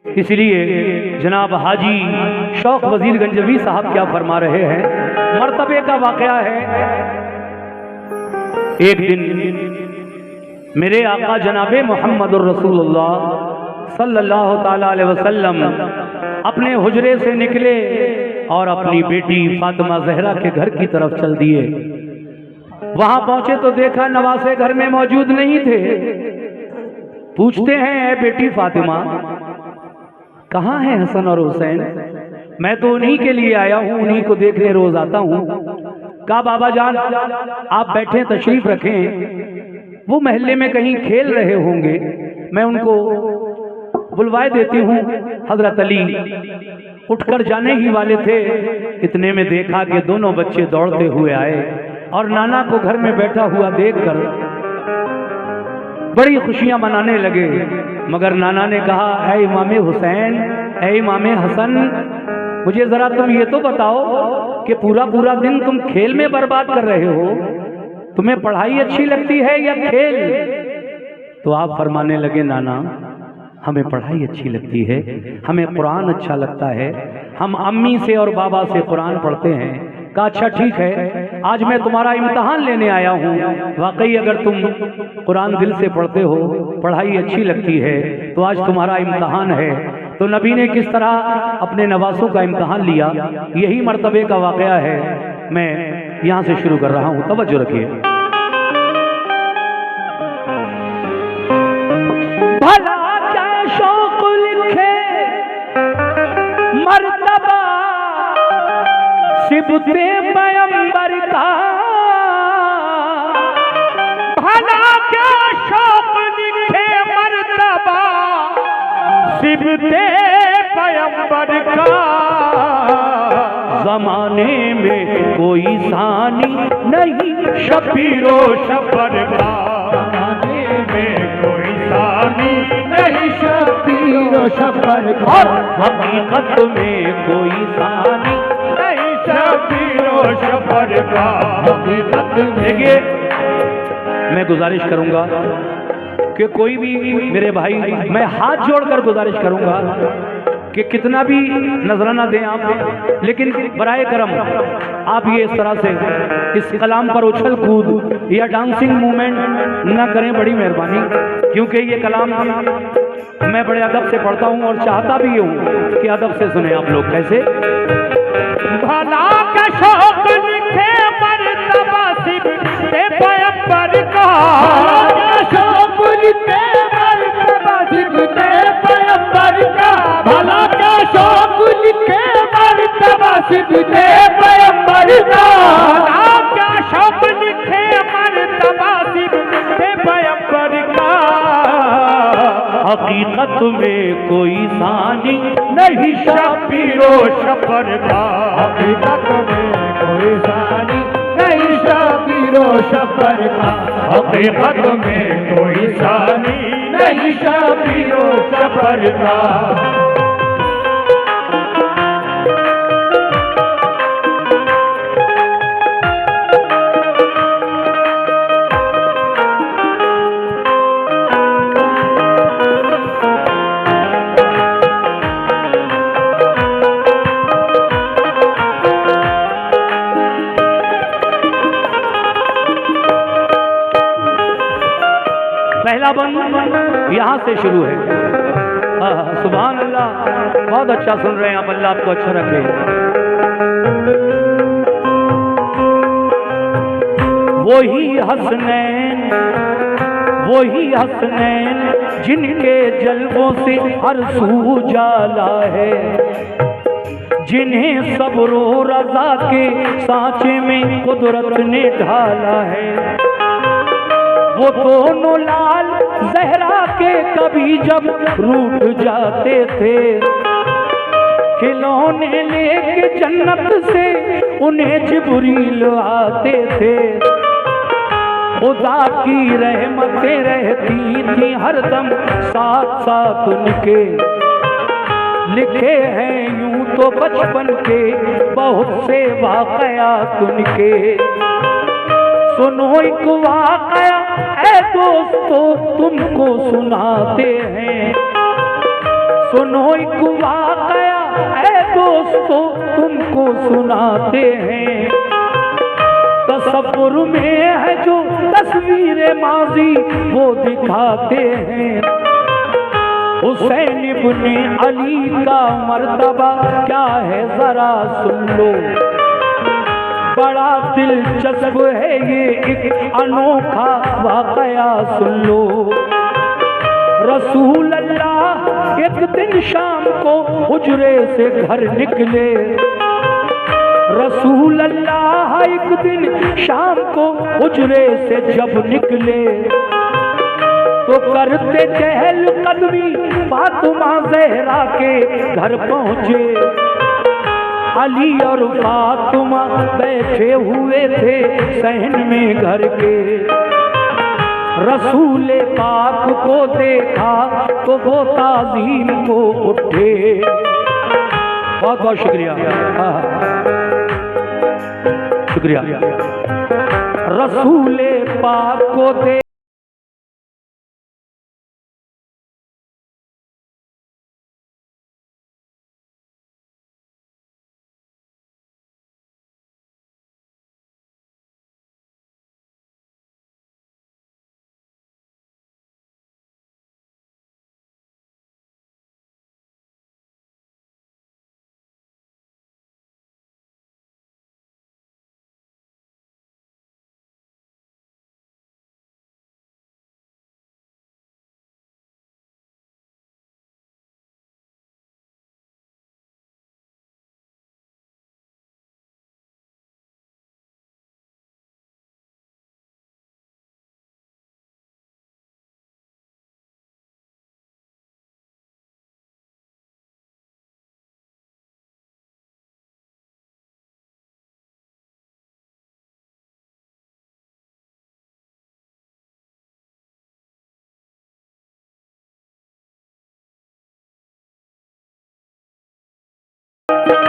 इसलिए जनाब हाजी शौक वजीर गंजवी साहब क्या फरमा रहे हैं, मर्तबे का वाकया है। एक दिन मेरे आका जनाबे मोहम्मदुर रसूलुल्लाह सल्लल्लाहु ताला अलैहि वसल्लम अपने हुजरे से निकले और अपनी बेटी फातिमा जहरा के घर की तरफ चल दिए। वहां पहुंचे तो देखा नवासे घर में मौजूद नहीं थे। पूछते हैं, बेटी फातिमा कहाँ है हसन और हुसैन? मैं तो उन्हीं के लिए आया हूँ, उन्हीं को देखने रोज आता हूँ। कहा बाबा जान आप बैठे तशरीफ रखें, वो महल्ले में कहीं खेल रहे होंगे, मैं उनको बुलवाए देती हूँ। हजरत अली उठकर जाने ही वाले थे, इतने में देखा कि दोनों बच्चे दौड़ते हुए आए और नाना को घर में बैठा हुआ देखकर बड़ी खुशियां मनाने लगे। मगर नाना ने कहा, ऐ इमाम हुसैन, ऐ इमाम हसन, मुझे जरा तुम ये तो बताओ कि पूरा पूरा दिन तुम खेल में बर्बाद कर रहे हो, तुम्हें पढ़ाई अच्छी लगती है या खेल? तो आप फरमाने लगे, नाना हमें पढ़ाई अच्छी लगती है, हमें कुरान अच्छा लगता है, हम अम्मी से और बाबा से कुरान पढ़ते हैं। कहा अच्छा ठीक है, आज मैं तुम्हारा इम्तहान लेने आया हूँ। वाकई अगर तुम कुरान दिल से पढ़ते हो, पढ़ाई अच्छी लगती है, तो आज तुम्हारा इम्तहान है। तो नबी ने किस तरह अपने नवासों का इम्तहान लिया, यही मर्तबे का वाकया है। मैं यहाँ से शुरू कर रहा हूँ, तवज्जो रखिए। भला क्या शौक लिखे मर्तबा सिबते पैगंबर का, भला क्या शौक लिखे मर्तबा सिबते पैगंबर का। जमाने में कोई सानी नहीं शबीरो शबर का, जमाने में कोई सानी नहीं शबीरो शबर का, और हकीकत में कोई सानी नहीं शबीरो शबर का। हकीकत में देखिए, मैं गुजारिश करूंगा कि कोई भी मेरे भाई, मैं हाथ जोड़कर गुजारिश करूंगा कि कितना भी नजराना दें आप, लेकिन बराए करम आप ये इस तरह से इस कलाम पर उछल कूद या डांसिंग मूवमेंट ना करें, बड़ी मेहरबानी। क्योंकि ये कलाम मैं बड़े अदब से पढ़ता हूँ और चाहता भी हूँ कि अदब से सुने आप लोग। कैसे? भला का शौक लिखे मर्तबा सिबते पैगंबर का, शौक लिखे मर्तबा सिबते पैगंबर का, भला का शौक लिखे मर्तबा सिबते पैगंबर का, भला का शौक लिखे मर्तबा सिबते पैगंबर का। हकीकत में कोई सानी नहीं शबीरो शबर का, हकीकत में कोई सानी नहीं शबीरो शबर का, हकीकत में कोई सानी नहीं शबीरो शबर का। पहला बंद यहाँ से शुरू है। सुभान अल्लाह, बहुत अच्छा सुन रहे हैं आप, अल्लाह आपको अच्छा रखे। वही हसनैन जिनके जल्वों से हर सू जाला है, जिन्हें सब्र और रज़ा के सांचे में कुदरत ने ढाला है। वो दोनों लाल जहरा के कभी जब रूठ जाते थे, खिलौने लेके जन्नत से उन्हें जिब्रील आते थे। खुदा की रहमतें रहती थी हरदम साथ साथ उनके, लिखे हैं यूं तो बचपन के बहुत से वाक़यात उनके। सुनो एक वाक़या ऐ दोस्तों तुमको सुनाते हैं, सुनो एक वाकया ऐ दोस्तों तुमको सुनाते हैं, तसव्वुर में है जो तस्वीर माजी वो दिखाते हैं। हुसैन इब्ने अली का मर्तबा क्या है जरा सुन लो, बड़ा दिलचस्प है ये एक अनोखा वाकया सुन लो। रसूल अल्लाह एक दिन शाम को हुजरे से घर निकले, रसूल अल्लाह एक दिन शाम को हुजरे से जब निकले, तो करते चहल कदमी फातिमा ज़हरा के घर पहुँचे। अली और फातिमा बैठे हुए थे सहन में घर के, रसूल पाक को देखा तो वो ताज़ीम को उठे। बहुत बहुत शुक्रिया, शुक्रिया। रसूल पाक को देखा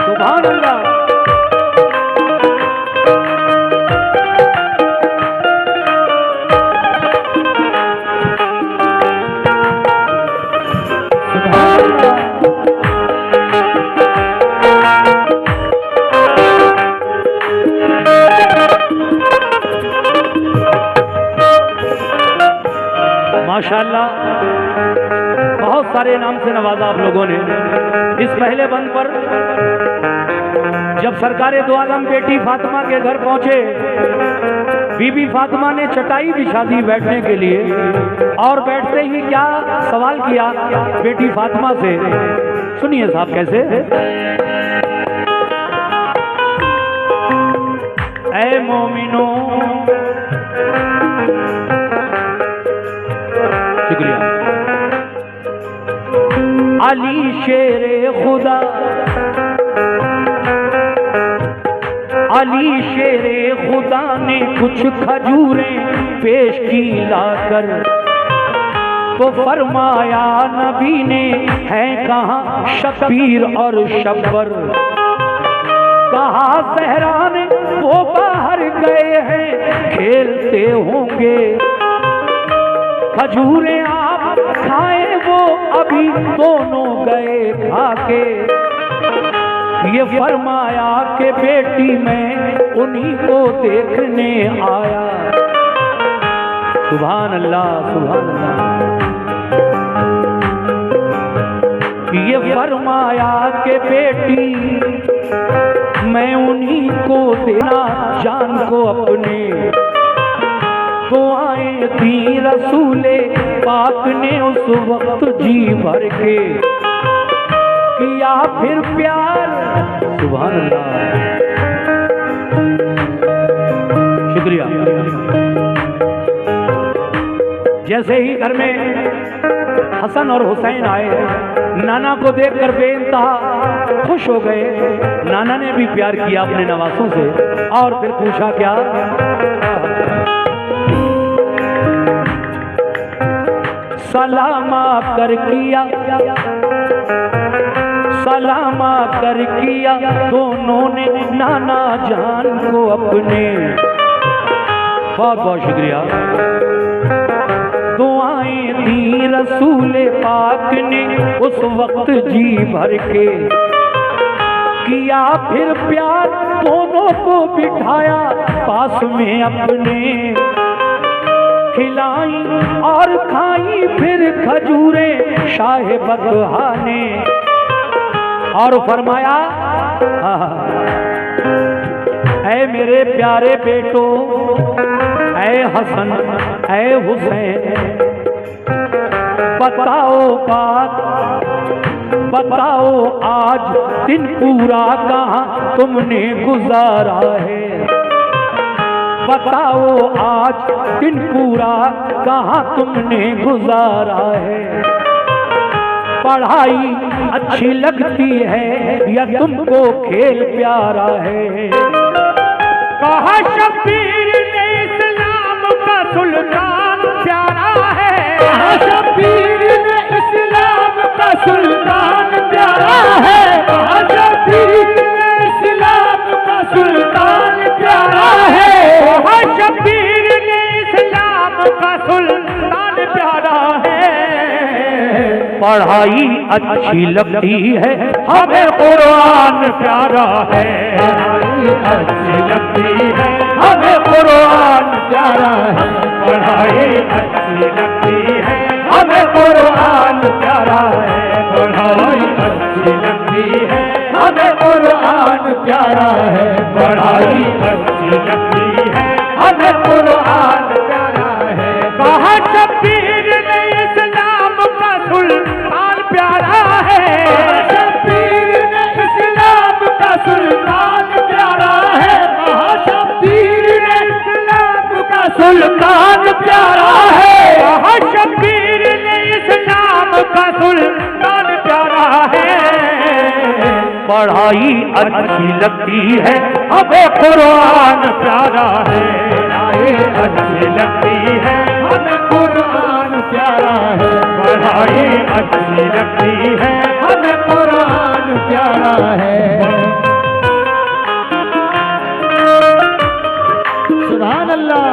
सुभान अल्लाह। माशाअल्लाह बहुत सारे नाम से नवाजा आप लोगों ने। इस पहले बंद पर जब सरकारे दो आलम बेटी फातिमा के घर पहुंचे, बीबी फातिमा ने चटाई बिछा दी बैठने के लिए, और बैठते ही क्या सवाल किया बेटी फातिमा से, सुनिए साहब कैसे। ऐ मोमिनो, शुक्रिया। अली शेरे खुदा, अली शेरे खुदा ने कुछ खजूरें पेश की लाकर, तो फरमाया नबी ने है कहाँ शबीर और शब्बर। कहा ज़हरा ने वो बाहर गए हैं खेलते होंगे, खजूरें आप खाएं वो अभी दोनों गए खाके। ये फरमाया कि बेटी मैं उन्हीं को देखने आया। सुभान अल्लाह, सुभान अल्लाह। ये फरमाया कि बेटी मैं उन्हीं को देना जान को अपने। तो आए थी रसूले पाक ने उस वक्त जी भर के किया फिर प्यार। सुभान अल्लाह, शुक्रिया। जैसे ही घर में हसन और हुसैन आए, नाना को देखकर बेइंतहा खुश हो गए। नाना ने भी प्यार किया अपने नवासों से, और फिर पूछा क्या, सलामा कर किया, सलामा कर किया दोनों ने नाना जान को अपने। बहुत बहुत शुक्रिया। दुआएं दुआएं दी रसूल पाक ने उस वक्त जी भर के, किया फिर प्यार दोनों को बिठाया पास में अपने, खिलाई और खाई फिर खजूरें शाह बतहा ने, और फरमाया ऐ मेरे प्यारे बेटो, ऐ हसन ऐ हुसैन, बताओ बात बताओ आज दिन पूरा कहाँ तुमने गुजारा है, बताओ आज दिन पूरा कहाँ तुमने गुजारा है, पढ़ाई अच्छी लगती है या तुमको खेल प्यारा है। कहा शब्बीर ने इस्लाम का सुल्तान प्यारा है, कहा शब्बीर ने इस्लाम का सुल्तान प्यारा है, कहा शब्बीर ने इस्लाम का सुल्तान प्यारा है, कहा शब्बीर ने इस्लाम का सुल्तान प्यारा है। पढ़ाई अच्छी लगती है हमें कुरान प्यारा है, अच्छी लगती है हमें कुरान प्यारा है, पढ़ाई अच्छी लगती है हमें कुरान प्यारा है, पढ़ाई अच्छी लगती है हमें कुरान प्यारा है, पढ़ाई अच्छी लगती है हमें कुरान प्यारा है। कहा शब्बीर ने इस्लाम का सुल्तान प्यारा है, शब्बीर ने इस्लाम का सुल्तान प्यारा है, कहा शब्बीर ने इस्लाम का सुल्तान प्यारा है, कहा शब्बीर ने इस्लाम का सुल्तान प्यारा है। पढ़ाई अच्छी लगती है हमें कुरान प्यारा है, अच्छी लगती है हमें कुरान प्यारा है, पढ़ाई अच्छी लगती है हमें कुरान प्यारा है। सुभान अल्लाह।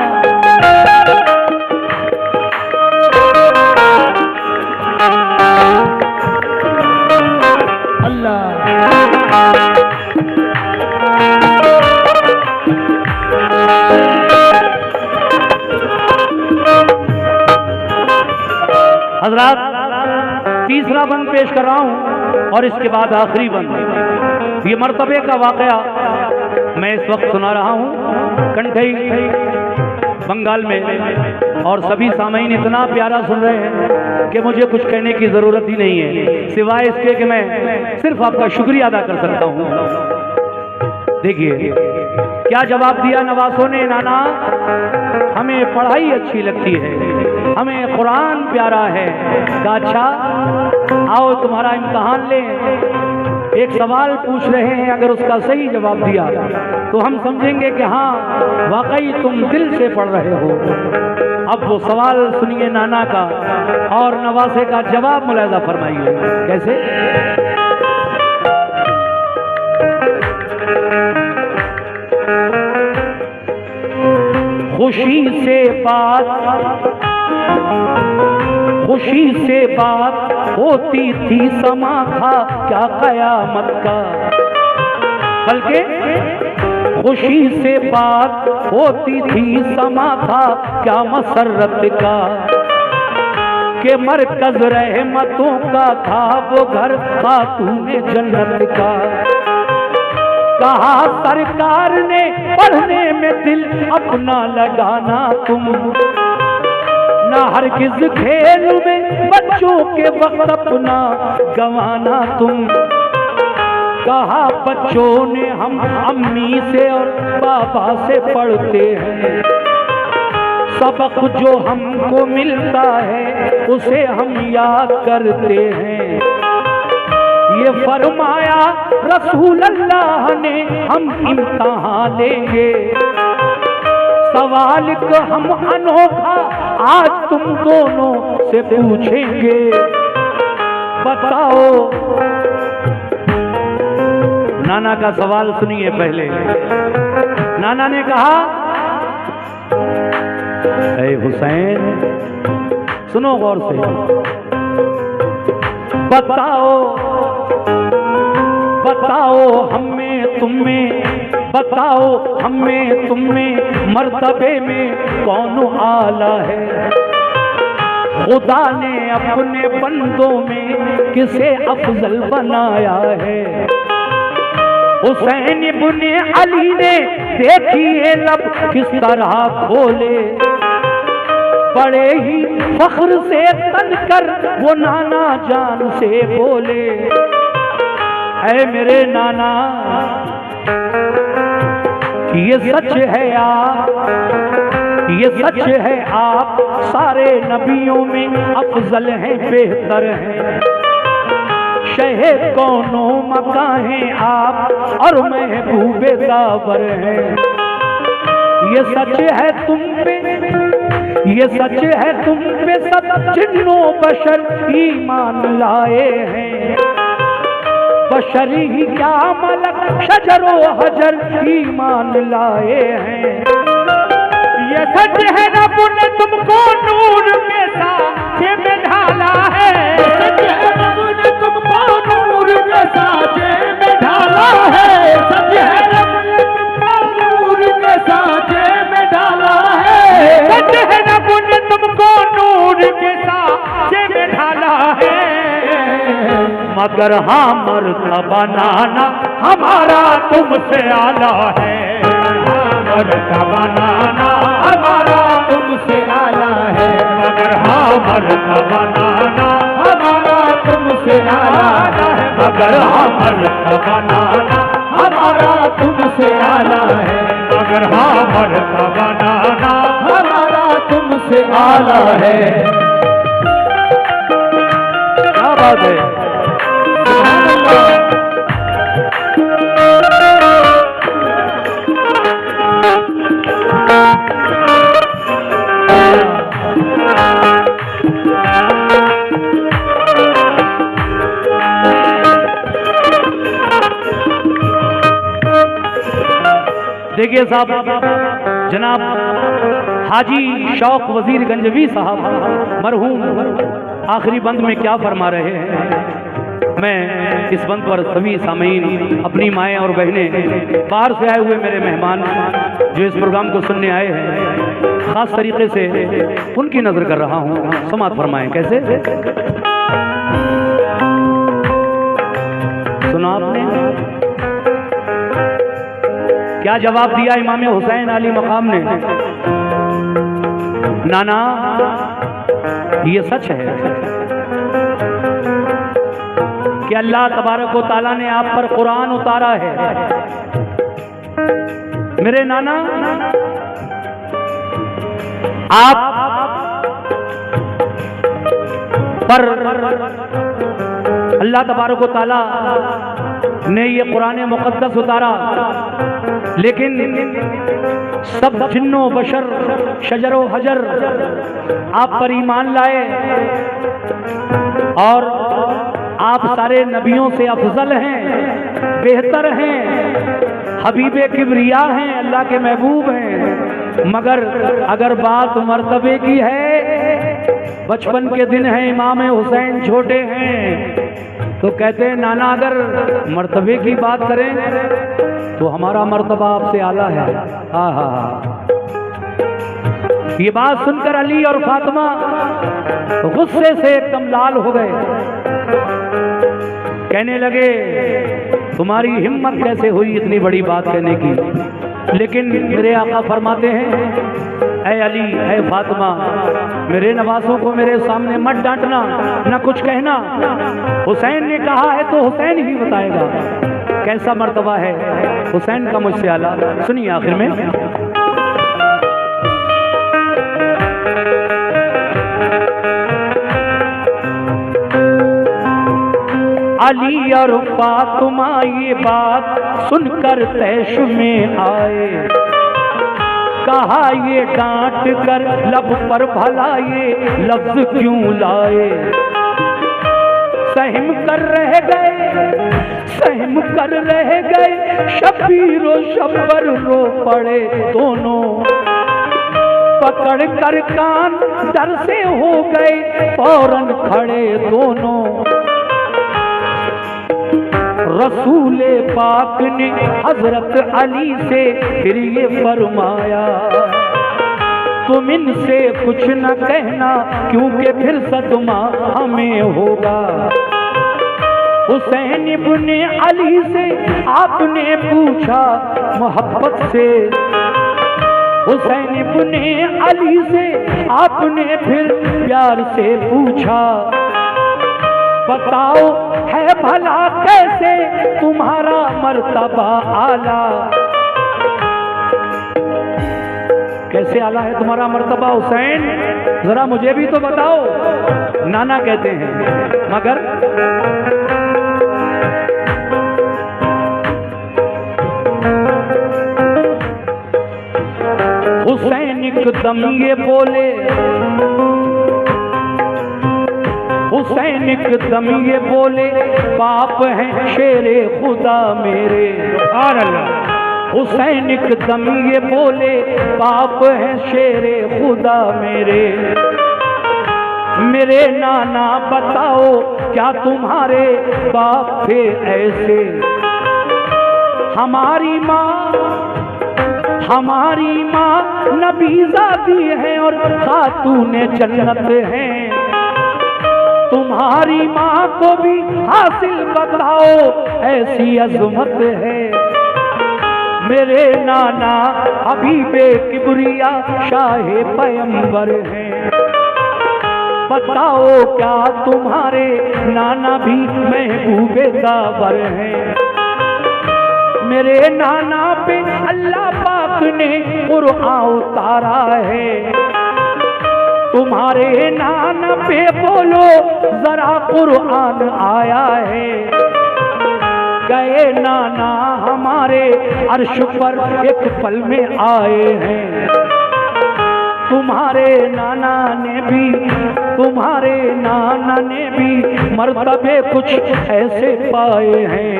हजरात तीसरा बंद पेश कर रहा हूं और इसके बाद आखिरी बंद। ये मर्तबे का वाकया मैं इस वक्त सुना रहा हूं कंठई बंगाल में, और सभी सामईन इतना प्यारा सुन रहे हैं कि मुझे कुछ कहने की जरूरत ही नहीं है सिवाय इसके कि मैं सिर्फ आपका शुक्रिया अदा कर सकता हूं। देखिए क्या जवाब दिया नवासों ने, नाना हमें पढ़ाई अच्छी लगती है, हमें कुरान प्यारा है। कहा अच्छा आओ तुम्हारा इम्तहान लें, एक सवाल पूछ रहे हैं, अगर उसका सही जवाब दिया तो हम समझेंगे कि हाँ वाकई तुम दिल से पढ़ रहे हो। अब वो सवाल सुनिए नाना का और नवासे का जवाब मुलाहिजा फरमाइए कैसे। खुशी से बात होती थी, समा था क्या कयामत का, बल्कि खुशी से बात होती थी, समा था क्या मसरत का, के मरकज रहमतों का था वो घर खातूने जन्नत का। कहा सरकार ने पढ़ने में दिल अपना लगाना तुम, ना हरगिज खेल में बच्चों के वक्त अपना गंवाना तुम। कहा बच्चों ने हम अम्मी से और पापा से पढ़ते हैं, सबक जो हमको मिलता है उसे हम याद करते हैं। ये फरमाया रसूल अल्लाह ने हम इम्तिहान लेंगे, सवाल को हम अनोखा आज तुम दोनों से पूछेंगे। बताओ, नाना का सवाल सुनिए पहले। नाना ने कहा, ऐ हुसैन सुनो गौर से। बताओ बताओ हमें तुम्हें, बताओ हमें तुम्हें मर्तबे में कौन आला है। खुदा ने अपने बंदों में किसे अफजल बनाया है। हुसैन इब्ने अली ने देखिए लब किस तरह खोले, बड़े ही फख्र से तनकर वो नाना जान से बोले, ऐ मेरे नाना ये सच है ये सच है आप सारे नबियों में अफजल हैं, बेहतर हैं। शहे कौनो मकां हैं आप और महबूबे दावर हैं। ये सच है तुम पे, ये सच है तुम पे सब जिन्नो बशर ईमान लाए हैं। बशर ही क्या मलक शजरो हजर ईमान लाए हैं। ये सच है रब ने तुमको नूर के साँचे में ढाला है। सच है रब ने तुमको नूर के साँचे में ढाला है। सच है रब ने तुमको नूर के साँचे में ढाला है। सच है रब ने तुमको नूर के साँचे में ढाला है। मगर हाँ मर्तबा नाना हमारा तुमसे आला है। मर्तबा नाना हमारा तुमसे आला है। मगर हाँ मर्तबा नाना हमारा तुमसे आला है। मगर हाँ मर्तबा नाना हमारा तुमसे आला है। मगर हाँ मर्तबा नाना हमारा तुमसे आला है। क्या बात है। देखिए साहब, जनाब हाजी शौक वजीर गंजवी साहब मरहूम आखिरी बंद में क्या फरमा रहे हैं। मैं इस बंद पर सभी सामीन, अपनी माएँ और बहनें, बाहर से आए हुए मेरे मेहमान जो इस प्रोग्राम को सुनने आए हैं, खास तरीके से उनकी नजर कर रहा हूँ। समात फरमाएं। कैसे सुना आपने? क्या जवाब दिया इमाम हुसैन अली मकाम ने? नाना ये सच है कि अल्लाह तबारक व तआला ने आप पर कुरान उतारा है। मेरे नाना आप पर अल्लाह तबारक व तआला ने ये कुरान मुक़द्दस उतारा, लेकिन सब जिन्नो बशर शजरो हजर आप पर ईमान लाए और आप सारे नबियों से अफजल हैं, बेहतर हैं, हबीबे किबरिया हैं, अल्लाह के महबूब हैं। मगर अगर बात मर्तबे की है, बचपन के दिन हैं, इमाम हुसैन छोटे हैं, तो कहते हैं नाना अगर मर्तबे की बात करें तो हमारा मर्तबा आपसे आला है। हाँ हाँ हाँ। ये बात सुनकर अली और फातिमा गुस्से से एकदम लाल हो गए, कहने लगे तुम्हारी हिम्मत कैसे हुई इतनी बड़ी बात कहने की। लेकिन मेरे आका फरमाते हैं, ऐ अली, ऐ फातिमा, मेरे नवासों को मेरे सामने मत डांटना, ना कुछ कहना। हुसैन ने कहा है तो हुसैन ही बताएगा कैसा मर्तबा है हुसैन का मुझसे आला। सुनिए आखिर में, अली और फातिमा ये बात सुनकर तैश में आए, कहा ये डांट कर लब पर भला ये लफ्ज क्यों लाए। सहम कर रह गए, सहम कर रह गए, शबीर और शब्बर रो पड़े दोनों। पकड़ कर कान डर से हो गए फौरन खड़े दोनों। रसूले पाक ने हजरत अली से फिर ये फरमाया, तुम इनसे कुछ न कहना क्योंकि फिर सदमा हमें होगा। हुसैन इब्ने अली से आपने पूछा मोहब्बत से, हुसैन इब्ने अली से आपने फिर प्यार से पूछा, बताओ है भला कैसे तुम्हारा मर्तबा आला, कैसे आला है तुम्हारा मर्तबा हुसैन, जरा मुझे भी तो बताओ। नाना कहते हैं मगर हुसैन एकदम ये बोले, हुसैन एकदम ये बोले, पाप है शेरे खुदा मेरे। हुसैन एकदम ये बोले, पाप है शेरे खुदा मेरे। मेरे नाना बताओ क्या तुम्हारे बाप थे ऐसे, हमारी माँ नबीज़ादी है और खातूने जन्नत है, तुम्हारी माँ को भी हासिल बताओ ऐसी अज़मत है। मेरे नाना हबीबे किबरिया शाहे पैगंबर हैं, बताओ क्या तुम्हारे नाना भी महबूबे दावर हैं। मेरे नाना पे अल्लाह पाक ने कुरान उतारा है, तुम्हारे नाना पे बोलो जरा कुरान आया है। गए नाना हमारे अर्श पर एक पल में आए हैं, तुम्हारे नाना ने भी मर्तबे कुछ ऐसे पाए हैं।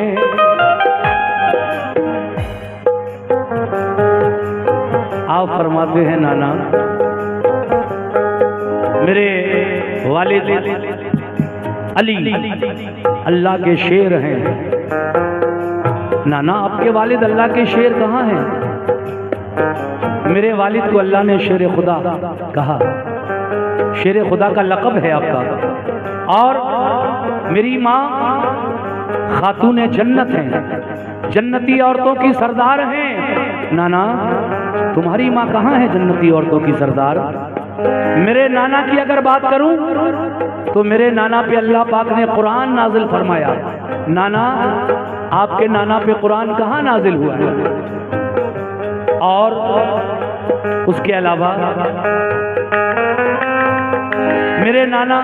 आप फरमाते हैं नाना मेरे वालिद अली अल्लाह के शेर हैं। नाना आपके वालिद अल्लाह के शेर कहाँ हैं? मेरे वालिद को अल्लाह ने शेर खुदा कहा, शेर खुदा का लक़ब है आपका। और मेरी माँ खातून जन्नत हैं, जन्नती औरतों की सरदार हैं। नाना तुम्हारी माँ कहाँ है जन्नती औरतों की सरदार? मेरे नाना की अगर बात करूं तो मेरे नाना पे अल्लाह पाक ने कुरान नाजिल फरमाया। नाना आपके नाना पे कुरान कहाँ नाजिल हुआ है? और उसके अलावा मेरे नाना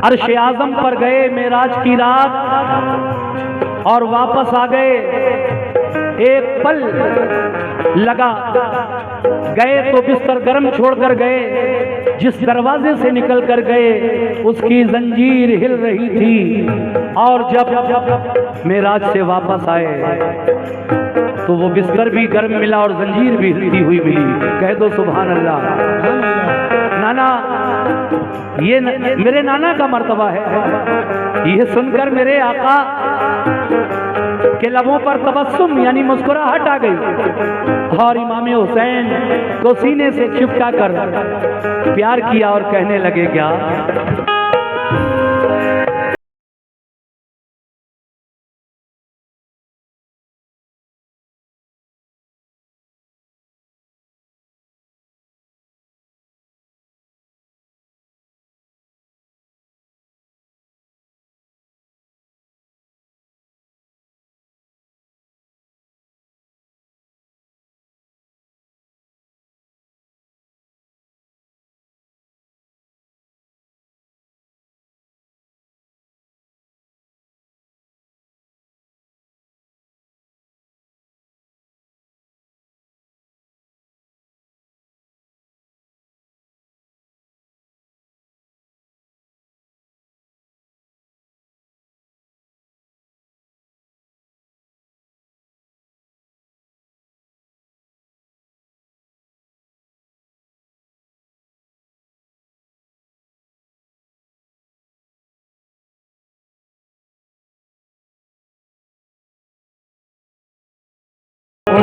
अर्श आज़म पर गए मेराज की रात और वापस आ गए। एक पल लगा, गए तो बिस्तर गर्म छोड़कर गए, जिस दरवाजे से निकल कर गए उसकी जंजीर हिल रही थी। और जब मेराज से वापस आए तो वो बिस्तर भी गर्म मिला और जंजीर भी हिलती हुई मिली। कह दो सुभान अल्लाह। नाना ये मेरे नाना का मर्तबा है। ये सुनकर मेरे आका के लबों पर तबस्सुम यानी मुस्कुराहट आ गई और इमाम हुसैन को सीने से चिपटा कर प्यार किया और कहने लगे क्या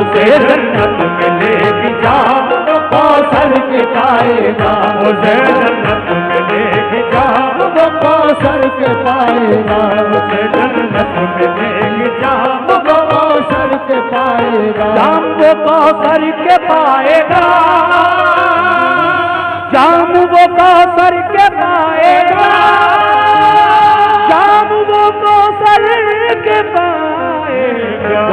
उसे जन्नत में लेके जा, वो कौसर के पाएगा, उसे जन्नत में लेके जा, वो कौसर के पाएगा, उसे जन्नत में लेके जा, वो कौसर के पाएगा, जाम वो कौसर के पाएगा, जाम वो कौसर के पाएगा, जाम वो कौसर के पाएगा।